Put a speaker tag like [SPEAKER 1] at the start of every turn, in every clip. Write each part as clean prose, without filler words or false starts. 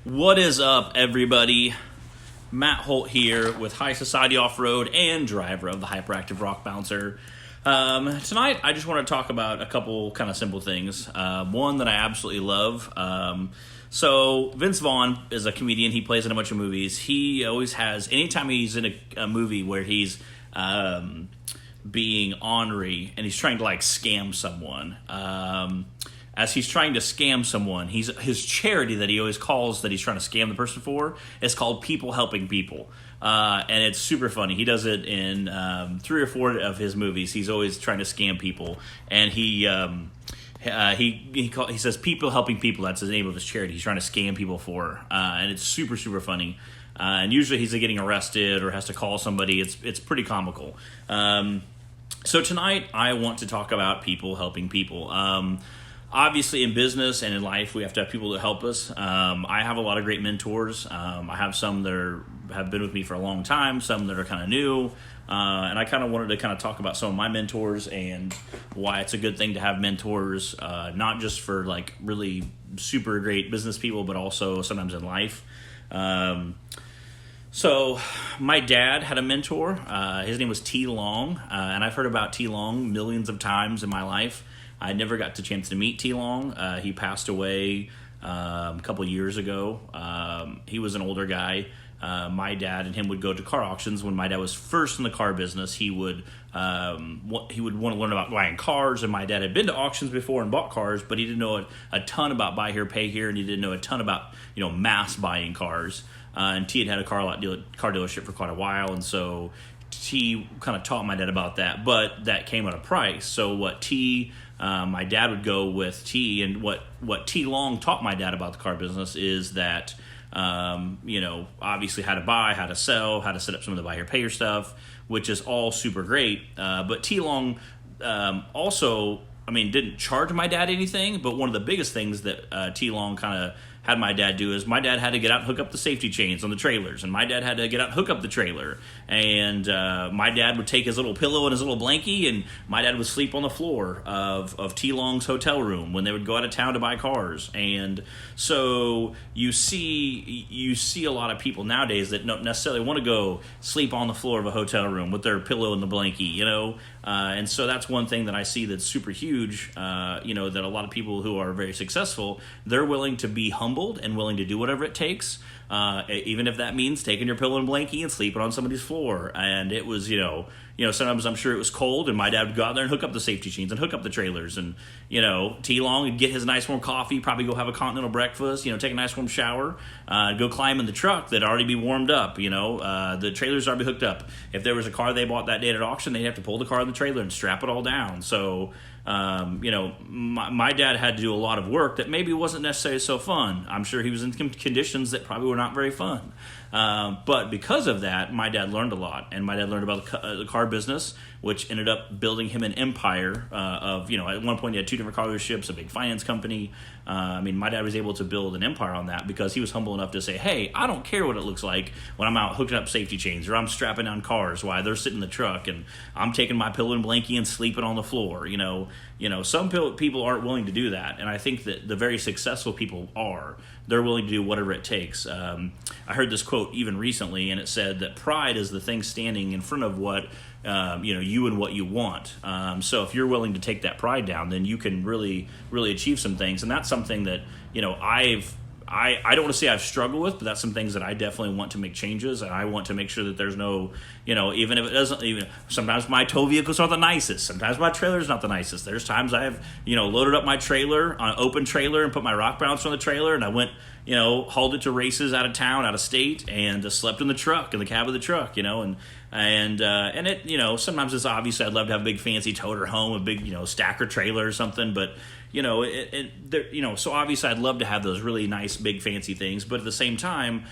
[SPEAKER 1] What is up, everybody? Matt Holt here with High Society Off-Road and driver of the Hyperactive Rock Bouncer. Tonight, I just want to talk about a couple kind of simple things. One that I absolutely love. So Vince Vaughn is a comedian. He plays in a bunch of movies. He always has, anytime he's in a movie where he's being ornery and he's trying to like scam someone, as he's trying to scam someone, his charity that he always calls that he's trying to scam the person for is called People Helping People. And it's super funny. He does it in 3 or 4 of his movies. He's always trying to scam people. And he says People Helping People. That's the name of his charity. He's trying to scam people for. And it's super, super funny. And usually he's getting arrested or has to call somebody. It's pretty comical. So tonight I want to talk about people helping people. Obviously, in business and in life, we have to have people that help us. I have a lot of great mentors. I have some that have been with me for a long time, some that are kind of new. And I kind of wanted to kind of talk about some of my mentors and why it's a good thing to have mentors, not just for like really super great business people, but also sometimes in life. So my dad had a mentor. His name was T. Long, and I've heard about T. Long millions of times in my life. I never got the chance to meet T. Long. He passed away a couple years ago. He was an older guy. My dad and him would go to car auctions. When my dad was first in the car business, he would want to learn about buying cars. And my dad had been to auctions before and bought cars, but he didn't know a ton about buy here, pay here, and he didn't know a ton about mass buying cars. And T had a car dealership for quite a while, and so T kind of taught my dad about that. But that came at a price. So what my dad would go with T, and what T. Long taught my dad about the car business is that, obviously how to buy, how to sell, how to set up some of the buy here, pay here stuff, which is all super great. But T. Long also, didn't charge my dad anything, but one of the biggest things that T. Long kind of had my dad do is my dad had to get out and hook up the safety chains on the trailers, and my dad had to get out and hook up the trailer, and my dad would take his little pillow and his little blankie, and my dad would sleep on the floor of T. Long's hotel room when they would go out of town to buy cars. And so you see a lot of people nowadays that don't necessarily want to go sleep on the floor of a hotel room with their pillow and the blankie, and so that's one thing that I see that's super huge, that a lot of people who are very successful, they're willing to be humbled and willing to do whatever it takes, even if that means taking your pillow and blankie and sleeping on somebody's floor. And it was, sometimes I'm sure it was cold, and my dad would go out there and hook up the safety chains and hook up the trailers, and T. Long would get his nice warm coffee, probably go have a continental breakfast, take a nice warm shower, go climb in the truck that'd already be warmed up, the trailers already hooked up. If there was a car they bought that day at an auction, they'd have to pull the car in the trailer and strap it all down. So my dad had to do a lot of work that maybe wasn't necessarily so fun. I'm sure he was in conditions that probably were not very fun. But because of that, my dad learned a lot, and my dad learned about the car business, which ended up building him an empire at one point he had 2 different car dealerships, a big finance company. My dad was able to build an empire on that because he was humble enough to say, hey, I don't care what it looks like when I'm out hooking up safety chains, or I'm strapping down cars while they're sitting in the truck, and I'm taking my pillow and blankie and sleeping on the floor. Some people aren't willing to do that, and I think that the very successful people are. They're willing to do whatever it takes. I heard this quote even recently, and it said that pride is the thing standing in front of what you and what you want. So if you're willing to take that pride down, then you can really, really achieve some things. And that's something that, I don't want to say I've struggled with, but that's some things that I definitely want to make changes, and I want to make sure that there's no, even if it doesn't, sometimes my tow vehicles aren't the nicest, sometimes my trailer's not the nicest. There's times I have, loaded up my trailer on an open trailer and put my rock bouncer on the trailer, and I went, hauled it to races out of town, out of state, and slept in the truck, in the cab of the truck, and it, sometimes it's obvious I'd love to have a big fancy toter home, a big, stacker trailer or something, but so obviously I'd love to have those really nice, big, fancy things, but at the same time,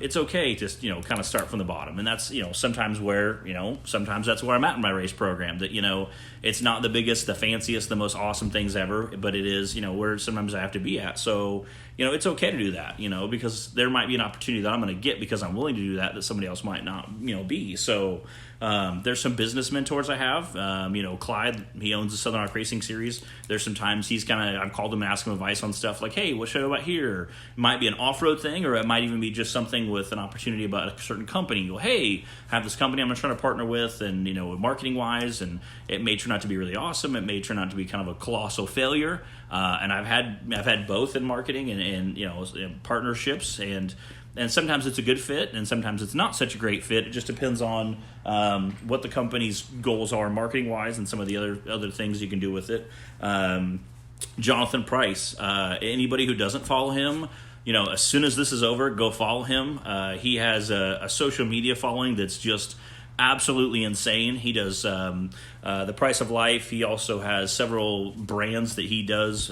[SPEAKER 1] it's okay to, kind of start from the bottom. And that's, sometimes that's where I'm at in my race program, that, it's not the biggest, the fanciest, the most awesome things ever, but it is, where sometimes I have to be at. So, it's okay to do that, because there might be an opportunity that I'm going to get because I'm willing to do that somebody else might not, be. So, There's some business mentors I have. Clyde, he owns the Southern Arc Racing Series. There's sometimes I've called him and asked him advice on stuff like, hey, what should I do about here? It might be an off-road thing, or it might even be just something with an opportunity about a certain company. You go, hey, I have this company I'm trying to partner with, and marketing-wise, and it may turn out to be really awesome. It may turn out to be kind of a colossal failure. And I've had both in marketing and partnerships, and sometimes it's a good fit, and sometimes it's not such a great fit. It just depends on what the company's goals are marketing wise, and some of the other things you can do with it. Jonathan Price, anybody who doesn't follow him, as soon as this is over, go follow him. He has a social media following that's just absolutely insane. He does The Price of Life. He also has several brands that he does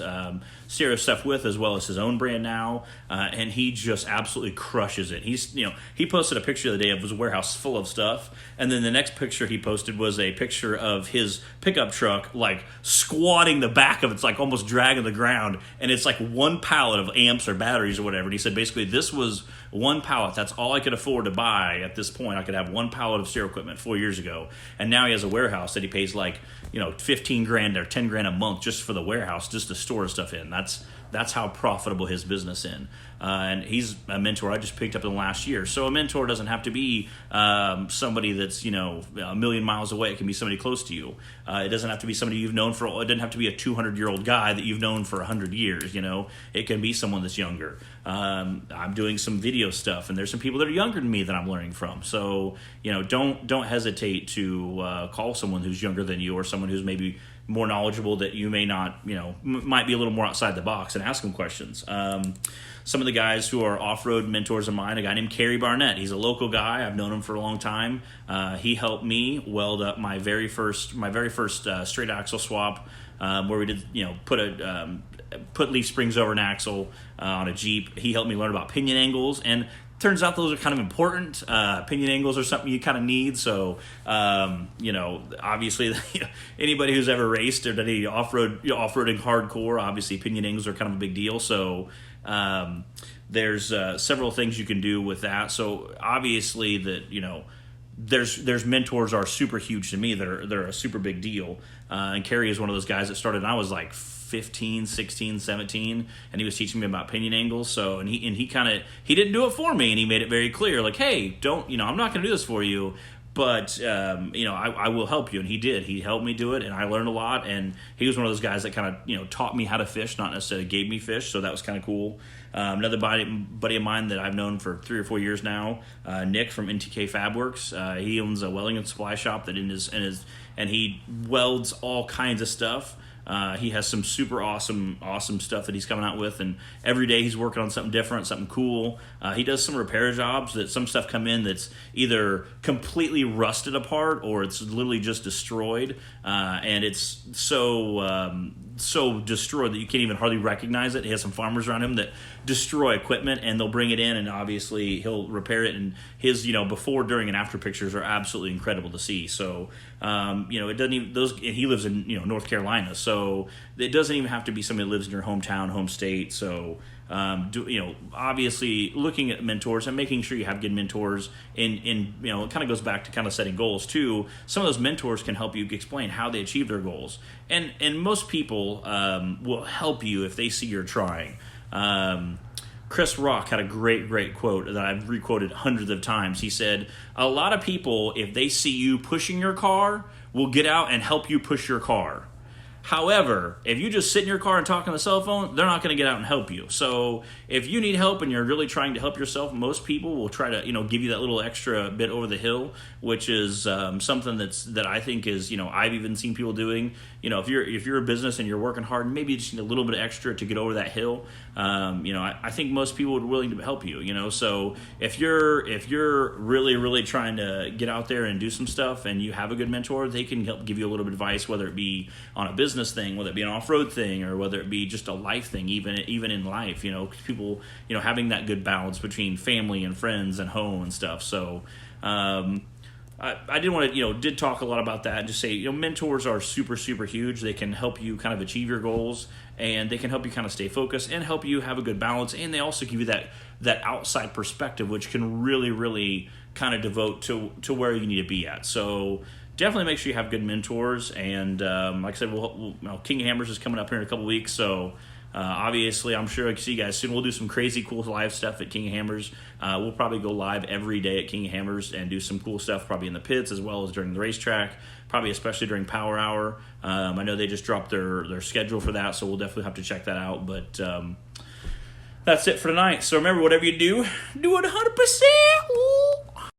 [SPEAKER 1] stereo stuff with, as well as his own brand now, and he just absolutely crushes it. He posted a picture the other day of his warehouse full of stuff, and then the next picture he posted was a picture of his pickup truck like squatting the back of it's like almost dragging the ground, and it's like one pallet of amps or batteries or whatever. And he said basically this was one pallet. That's all I could afford to buy at this point. I could have one pallet of stereo equipment 4 years ago, and now he has a warehouse that he pays like $15,000 or $10,000 a month just for the warehouse, just to store stuff in. That's how profitable his business in. And he's a mentor I just picked up in the last year. So a mentor doesn't have to be somebody that's a million miles away. It can be somebody close to you. It doesn't have to be somebody you've known for. It doesn't have to be a 200-year-old guy that you've known for 100 years. It can be someone that's younger. I'm doing some video stuff, and there's some people that are younger than me that I'm learning from. So don't hesitate to call someone who's younger than you, or someone who's maybe more knowledgeable that you may not, might be a little more outside the box, and ask them questions. Some of the guys who are off-road mentors of mine, a guy named Kerry Barnett. He's a local guy. I've known him for a long time. He helped me weld up my very first straight axle swap, where we did, put leaf springs over an axle on a Jeep. He helped me learn about pinion angles, and turns out those are kind of important. Pinion angles are something you kind of need. So, obviously, anybody who's ever raced or done any off-roading hardcore, obviously pinion angles are kind of a big deal. So, there's several things you can do with that. So, obviously, there's mentors are super huge to me. They're a super big deal. And Kerry is one of those guys that started, and I was like 15, 16, 17, and he was teaching me about pinion angles. So, and he didn't do it for me, and he made it very clear, like, hey, I'm not going to do this for you, but I will help you. And he did. He helped me do it, and I learned a lot. And he was one of those guys that kind of taught me how to fish, not necessarily gave me fish. So that was kind of cool. Another buddy of mine that I've known for 3 or 4 years now, Nick from NTK Fabworks. He owns a welding and supply shop that and he welds all kinds of stuff. He has some super awesome stuff that he's coming out with, and every day he's working on something different, something cool. He does some repair jobs that some stuff come in that's either completely rusted apart or it's literally just destroyed, and it's so destroyed that you can't even hardly recognize it. He has some farmers around him that destroy equipment, and they'll bring it in, and obviously he'll repair it, and his before, during, and after pictures are absolutely incredible to see. So it doesn't even he lives in North Carolina, so it doesn't even have to be somebody that lives in your hometown, home state. So obviously looking at mentors and making sure you have good mentors in it kind of goes back to kind of setting goals too. Some of those mentors can help you explain how they achieve their goals, and most people will help you if they see you're trying. Chris Rock had a great quote that I've requoted hundreds of times. He said, a lot of people, if they see you pushing your car, will get out and help you push your car. However, if you just sit in your car and talk on the cell phone, they're not going to get out and help you. So if you need help and you're really trying to help yourself, most people will try to, give you that little extra bit over the hill, which is something that I think is, I've even seen people doing. If you're a business and you're working hard, maybe you just need a little bit extra to get over that hill. I think most people would be willing to help you. So if you're really trying to get out there and do some stuff, and you have a good mentor, they can help give you a little bit of advice, whether it be on a business thing, whether it be an off-road thing, or whether it be just a life thing, even in life. People, having that good balance between family and friends and home and stuff. So I did want to, did talk a lot about that and just say, mentors are super huge. They can help you kind of achieve your goals, and they can help you kind of stay focused and help you have a good balance. And they also give you that outside perspective, which can really kind of devote to where you need to be at. So definitely make sure you have good mentors. And like I said, King of Hammers is coming up here in a couple weeks, so obviously I'm sure I can see you guys soon. We'll do some crazy cool live stuff at King of Hammers. We'll probably go live every day at King of Hammers and do some cool stuff, probably in the pits as well as during the racetrack, probably especially during Power Hour. I know they just dropped their schedule for that, so we'll definitely have to check that out. But that's it for tonight. So remember, whatever you do, do it 100%.